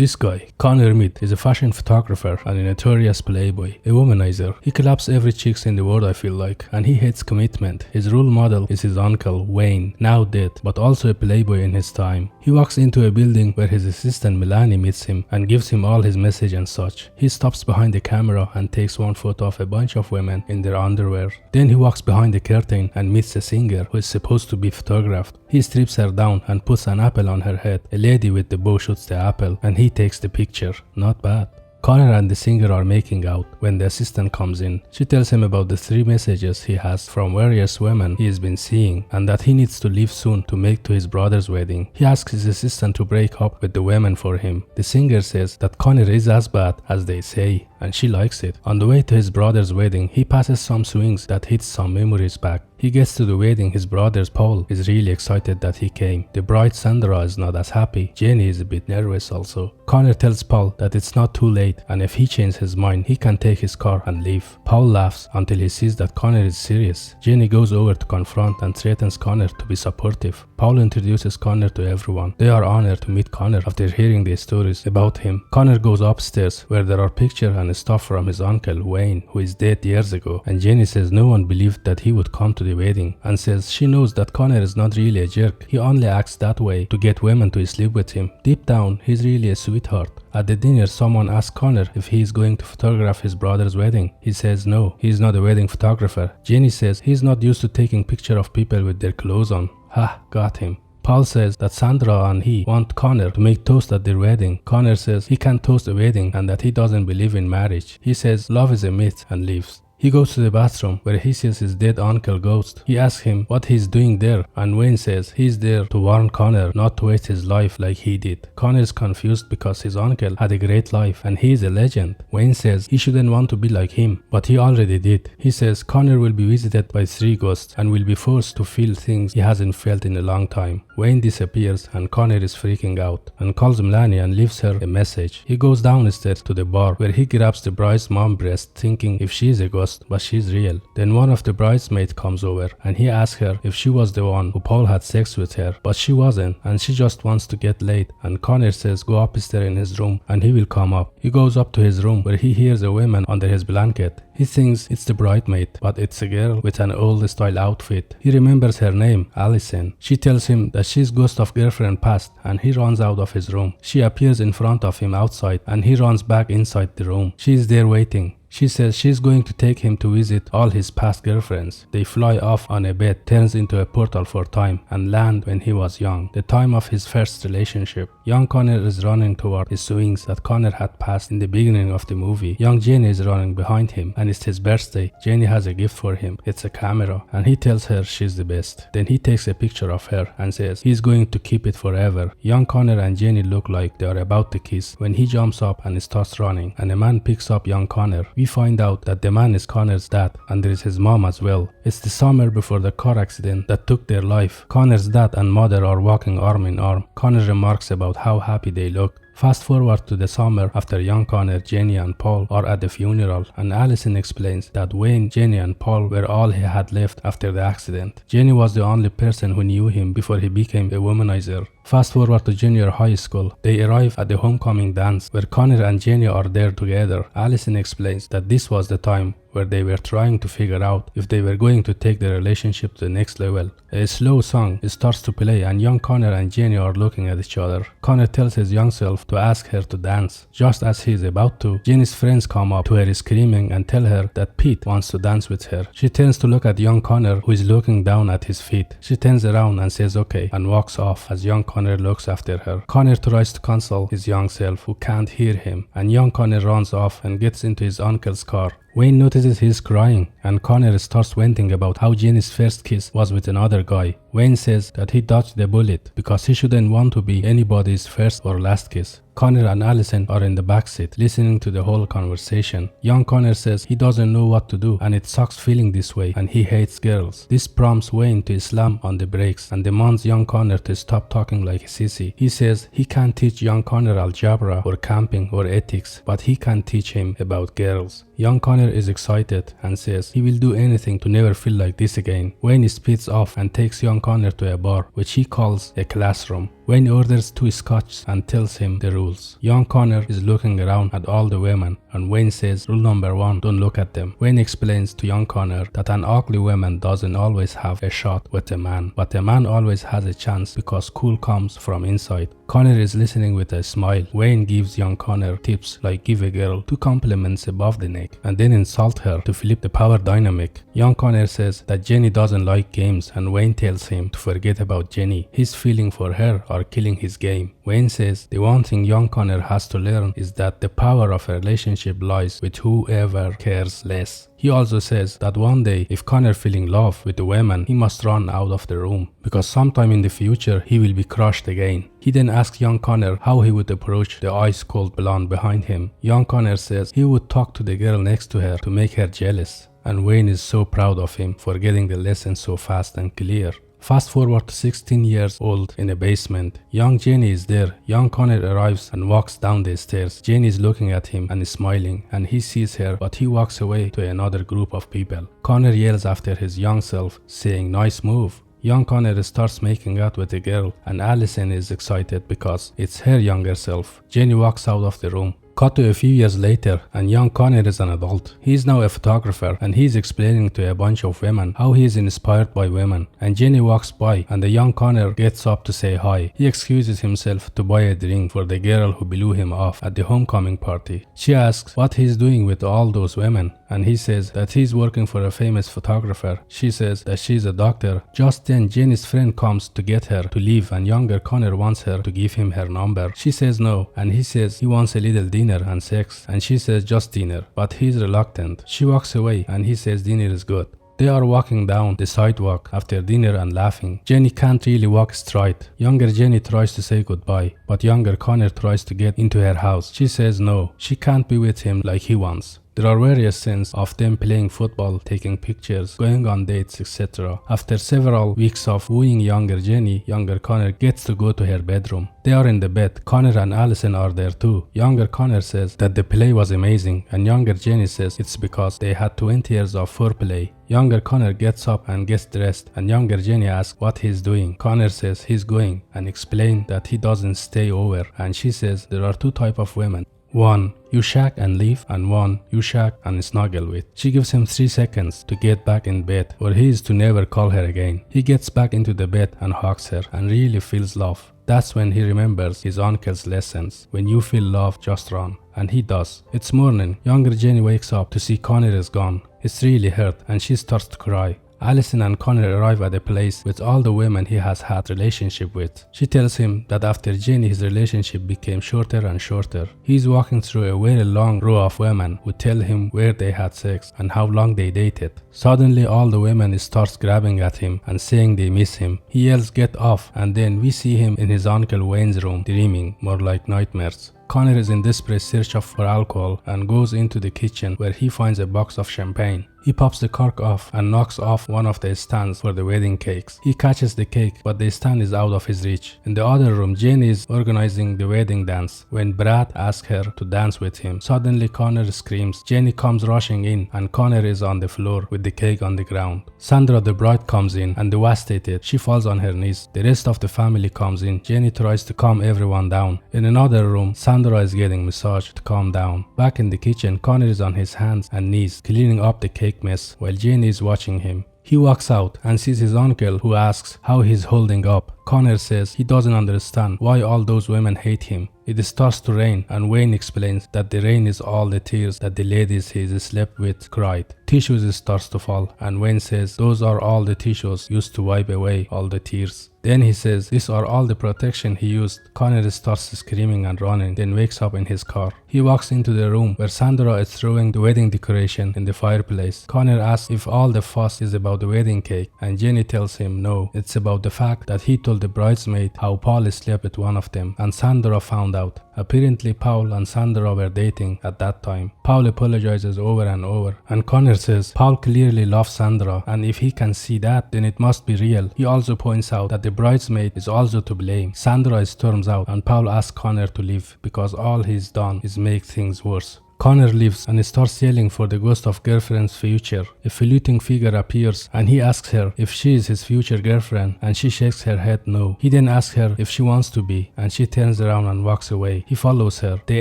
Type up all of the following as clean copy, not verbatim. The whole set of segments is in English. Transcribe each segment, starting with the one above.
This guy, Connor Mead, is a fashion photographer and a notorious playboy, a womanizer. He claps every chicks in the world, I feel like, and he hates commitment. His role model is his uncle, Wayne, now dead, but also a playboy in his time. He walks into a building where his assistant Melanie meets him and gives him all his message and such. He stops behind the camera and takes one photo of a bunch of women in their underwear. Then he walks behind the curtain and meets a singer who is supposed to be photographed. He strips her down and puts an apple on her head. A lady with the bow shoots the apple and he takes the picture. Not bad. Connor and the singer are making out when the assistant comes in. She tells him about the 3 messages he has from various women he has been seeing and that he needs to leave soon to make to his brother's wedding. He asks his assistant to break up with the women for him. The singer says that Connor is as bad as they say, and she likes it. On the way to his brother's wedding, he passes some swings that hits some memories back. He gets to the wedding. His brother Paul is really excited that he came. The bride Sandra is not as happy. Jenny is a bit nervous also. Connor tells Paul that it's not too late and if he changes his mind, he can take his car and leave. Paul laughs until he sees that Connor is serious. Jenny goes over to confront and threatens Connor to be supportive. Paul introduces Connor to everyone. They are honored to meet Connor after hearing the stories about him. Connor goes upstairs where there are pictures and stuff from his uncle Wayne, who is dead years ago, and Jenny says no one believed that he would come to the wedding and says she knows that Connor is not really a jerk. He only acts that way to get women to sleep with him. Deep down, he's really a sweetheart. At the dinner, someone asks Connor if he is going to photograph his brother's wedding. He says no, he is not a wedding photographer. Jenny says he's not used to taking pictures of people with their clothes on. Ha, got him. Paul says that Sandra and he want Connor to make toast at their wedding. Connor says he can't toast a wedding and that he doesn't believe in marriage. He says love is a myth and leaves. He goes to the bathroom where he sees his dead uncle Ghost. He asks him what he's doing there and Wayne says he's there to warn Connor not to waste his life like he did. Connor is confused because his uncle had a great life and he is a legend. Wayne says he shouldn't want to be like him, but he already did. He says Connor will be visited by 3 ghosts and will be forced to feel things he hasn't felt in a long time. Wayne disappears and Connor is freaking out and calls Melanie and leaves her a message. He goes downstairs to the bar where he grabs the bride's mom breast thinking if she is a ghost, but she's real. Then one of the bridesmaids comes over and he asks her if she was the one who Paul had sex with her, but she wasn't and she just wants to get laid, and Connor says go upstairs in his room and he will come up. He goes up to his room where he hears a woman under his blanket. He thinks it's the bridesmaid, but it's a girl with an old style outfit. He remembers her name, Allison. She tells him that she's ghost of girlfriend past and he runs out of his room. She appears in front of him outside and he runs back inside the room. She is there waiting. She says she's going to take him to visit all his past girlfriends. They fly off on a bed, turns into a portal for time, and land when he was young, the time of his first relationship. Young Connor is running toward his swings that Connor had passed in the beginning of the movie. Young Jenny is running behind him, and it's his birthday. Jenny has a gift for him. It's a camera, and he tells her she's the best. Then he takes a picture of her and says he's going to keep it forever. Young Connor and Jenny look like they are about to kiss when he jumps up and starts running, and a man picks up young Connor. We find out that the man is Connor's dad and there is his mom as well. It's the summer before the car accident that took their life. Connor's dad and mother are walking arm in arm. Connor remarks about how happy they look. Fast forward to the summer after young Connor, Jenny and Paul are at the funeral, and Allison explains that Wayne, Jenny and Paul were all he had left after the accident. Jenny was the only person who knew him before he became a womanizer. Fast forward to junior high school. They arrive at the homecoming dance where Connor and Jenny are there together. Allison explains that this was the time where they were trying to figure out if they were going to take their relationship to the next level. A slow song starts to play and young Connor and Jenny are looking at each other. Connor tells his young self to ask her to dance. Just as he is about to, Jenny's friends come up to her screaming and tell her that Pete wants to dance with her. She turns to look at young Connor who is looking down at his feet. She turns around and says okay and walks off as young Connor looks after her. Connor tries to console his young self who can't hear him, and young Connor runs off and gets into his uncle's car. Wayne notices he's crying and Connor starts venting about how Jenny's first kiss was with another guy. Wayne says that he dodged the bullet because he shouldn't want to be anybody's first or last kiss. Connor and Allison are in the backseat listening to the whole conversation. Young Connor says he doesn't know what to do and it sucks feeling this way and he hates girls. This prompts Wayne to slam on the brakes and demands young Connor to stop talking like a sissy. He says he can't teach young Connor algebra or camping or ethics, but he can teach him about girls. Young Connor is excited and says he will do anything to never feel like this again. Wayne speeds off and takes young Connor to a bar, which he calls a classroom. Wayne orders 2 scotch and tells him the rules. Young Connor is looking around at all the women, and Wayne says rule number 1, don't look at them. Wayne explains to young Connor that an ugly woman doesn't always have a shot with a man, but a man always has a chance because cool comes from inside. Connor is listening with a smile. Wayne gives young Connor tips like give a girl 2 compliments above the neck and then insult her to flip the power dynamic. Young Connor says that Jenny doesn't like games, and Wayne tells him to forget about Jenny. His feeling for her are killing his game. Wayne says the one thing young Connor has to learn is that the power of a relationship lies with whoever cares less. He also says that one day, if Connor feeling love with the woman, he must run out of the room, because sometime in the future he will be crushed again. He then asks young Connor how he would approach the ice-cold blonde behind him. Young Connor says he would talk to the girl next to her to make her jealous, and Wayne is so proud of him for getting the lesson so fast and clear. Fast forward to 16 years old in a basement. Young Jenny is there. Young Connor arrives and walks down the stairs. Jenny is looking at him and is smiling, and he sees her, but he walks away to another group of people. Connor yells after his young self, saying nice move. Young Connor starts making out with the girl, and Allison is excited because it's her younger self. Jenny walks out of the room. Cut to a few years later, and young Connor is an adult. He is now a photographer, and he is explaining to a bunch of women how he is inspired by women. And Jenny walks by, and the young Connor gets up to say hi. He excuses himself to buy a drink for the girl who blew him off at the homecoming party. She asks what he is doing with all those women, and he says that he's working for a famous photographer. She says that she's a doctor. Just then, Jenny's friend comes to get her to leave, and younger Connor wants her to give him her number. She says no, and he says he wants a little dinner and sex, and she says just dinner, but he's reluctant. She walks away, and he says dinner is good. They are walking down the sidewalk after dinner and laughing. Jenny can't really walk straight. Younger Jenny tries to say goodbye, but younger Connor tries to get into her house. She says no, she can't be with him like he wants. There are various scenes of them playing football, taking pictures, going on dates, etc. After several weeks of wooing younger Jenny, younger Connor gets to go to her bedroom. They are in the bed. Connor and Allison are there too. Younger Connor says that the play was amazing, and younger Jenny says it's because they had 20 years of foreplay. Younger Connor gets up and gets dressed, and younger Jenny asks what he's doing. Connor says he's going, and explains that he doesn't stay over, and she says there are 2 types of women. 1, you shag and leave, and 1, you shag and snuggle with. She gives him 3 seconds to get back in bed, or he is to never call her again. He gets back into the bed and hugs her, and really feels love. That's when he remembers his uncle's lessons. When you feel love, just run. And he does. It's morning. Younger Jenny wakes up to see Connor is gone. It's really hurt, and she starts to cry. Allison and Connor arrive at a place with all the women he has had relationship with. She tells him that after Jenny his relationship became shorter and shorter. He is walking through a very long row of women who tell him where they had sex and how long they dated. Suddenly all the women starts grabbing at him and saying they miss him. He yells get off, and then we see him in his uncle Wayne's room dreaming, more like nightmares. Connor is in desperate search for alcohol and goes into the kitchen where he finds a box of champagne. He pops the cork off and knocks off one of the stands for the wedding cakes. He catches the cake, but the stand is out of his reach. In the other room, Jenny is organizing the wedding dance when Brad asks her to dance with him. Suddenly Connor screams. Jenny comes rushing in, and Connor is on the floor with the cake on the ground. Sandra the bride comes in, and devastated, she falls on her knees. The rest of the family comes in. Jenny tries to calm everyone down. In another room, Sandra is getting massaged to calm down. Back in the kitchen, Connor is on his hands and knees cleaning up the cake mess while Jenny is watching him. He walks out and sees his uncle, who asks how he's holding up. Connor says he doesn't understand why all those women hate him. It starts to rain, and Wayne explains that the rain is all the tears that the ladies he slept with cried. Tissues starts to fall, and Wayne says those are all the tissues used to wipe away all the tears. Then he says these are all the protection he used. Connor starts screaming and running, then wakes up in his car. He walks into the room where Sandra is throwing the wedding decoration in the fireplace. Connor asks if all the fuss is about the wedding cake, and Jenny tells him no, it's about the fact that he told the bridesmaid how Paul slept with one of them, and Sandra found out. Apparently Paul and Sandra were dating at that time. Paul apologizes over and over, and Connor says Paul clearly loves Sandra, and if he can see that, then it must be real. He also points out that the bridesmaid is also to blame. Sandra storms out, and Paul asks Connor to leave because all he's done is make things worse. Connor leaves and starts yelling for the ghost of girlfriend's future. A floating figure appears and he asks her if she is his future girlfriend, and she shakes her head no. He then asks her if she wants to be, and she turns around and walks away. He follows her. They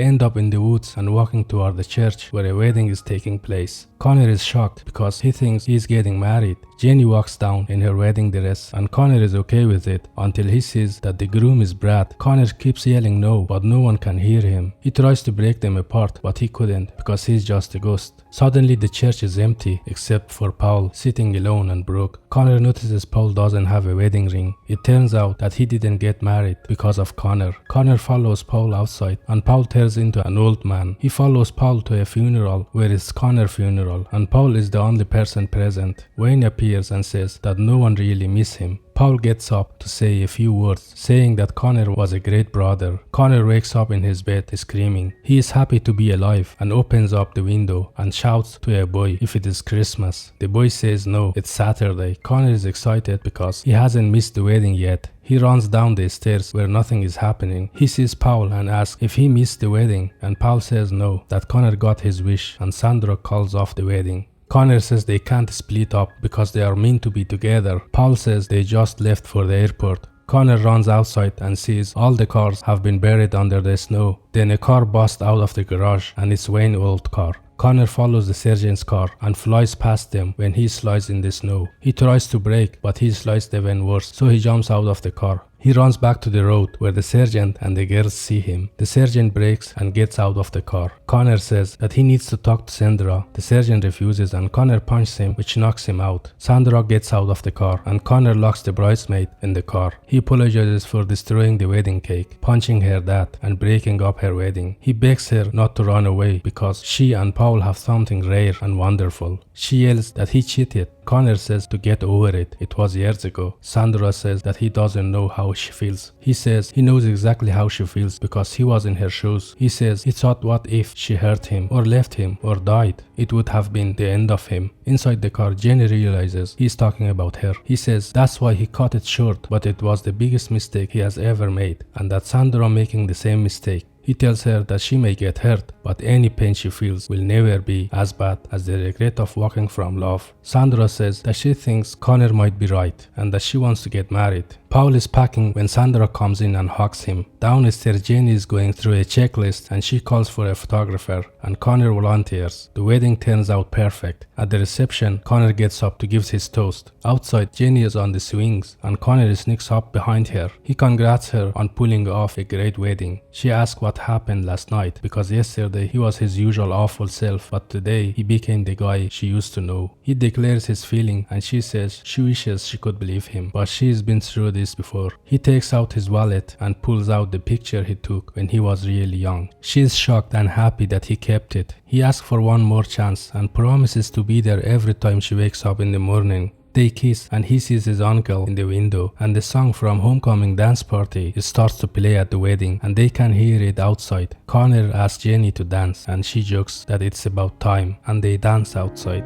end up in the woods and walking toward the church where a wedding is taking place. Connor is shocked because he thinks he is getting married. Jenny walks down in her wedding dress and Connor is okay with it until he sees that the groom is Brad. Connor keeps yelling no, but no one can hear him. He tries to break them apart, but he couldn't because he's just a ghost. Suddenly the church is empty except for Paul sitting alone and broke. Connor notices Paul doesn't have a wedding ring. It turns out that he didn't get married because of Connor. Connor follows Paul outside and Paul turns into an old man. He follows Paul to a funeral where it's Connor's funeral and Paul is the only person present. Wayne appears and says that no one really misses him. Paul gets up to say a few words, saying that Connor was a great brother. Connor wakes up in his bed screaming. He is happy to be alive and opens up the window and shouts to a boy if it is Christmas. The boy says no, it's Saturday. Connor is excited because he hasn't missed the wedding yet. He runs down the stairs where nothing is happening. He sees Paul and asks if he missed the wedding, and Paul says no, that Connor got his wish, and Sandra calls off the wedding. Connor says they can't split up because they are meant to be together. Paul says they just left for the airport. Connor runs outside and sees all the cars have been buried under the snow. Then a car busts out of the garage and it's Wayne's old car. Connor follows the surgeon's car and flies past them when he slides in the snow. He tries to brake, but he slides even worse, so he jumps out of the car. He runs back to the road where the sergeant and the girls see him. The sergeant brakes and gets out of the car. Connor says that he needs to talk to Sandra. The sergeant refuses and Connor punches him, which knocks him out. Sandra gets out of the car and Connor locks the bridesmaid in the car. He apologizes for destroying the wedding cake, punching her dad and breaking up her wedding. He begs her not to run away because she and Paul have something rare and wonderful. She yells that he cheated. Connor says to get over it. It was years ago. Sandra says that he doesn't know how she feels. He says he knows exactly how she feels because he was in her shoes. He says he thought what if she hurt him or left him or died. It would have been the end of him. Inside the car, Jenny realizes he's talking about her. He says that's why he cut it short, but it was the biggest mistake he has ever made, and that Sandra making the same mistake. He tells her that she may get hurt, but any pain she feels will never be as bad as the regret of walking from love. Sandra says that she thinks Connor might be right and that she wants to get married. Paul is packing when Sandra comes in and hugs him. Downstairs, Jenny is going through a checklist and she calls for a photographer and Connor volunteers. The wedding turns out perfect. At the reception, Connor gets up to give his toast. Outside, Jenny is on the swings and Connor sneaks up behind her. He congrats her on pulling off a great wedding. She asks what happened last night because yesterday he was his usual awful self, but today he became the guy she used to know. He declares his feeling and she says she wishes she could believe him, but she's been through this before. He takes out his wallet and pulls out the picture he took when he was really young. She is shocked and happy that he kept it. He asks for one more chance and promises to be there every time she wakes up in the morning. They kiss and he sees his uncle in the window, and the song from Homecoming Dance Party starts to play at the wedding and they can hear it outside. Connor asks Jenny to dance and she jokes that it's about time and they dance outside.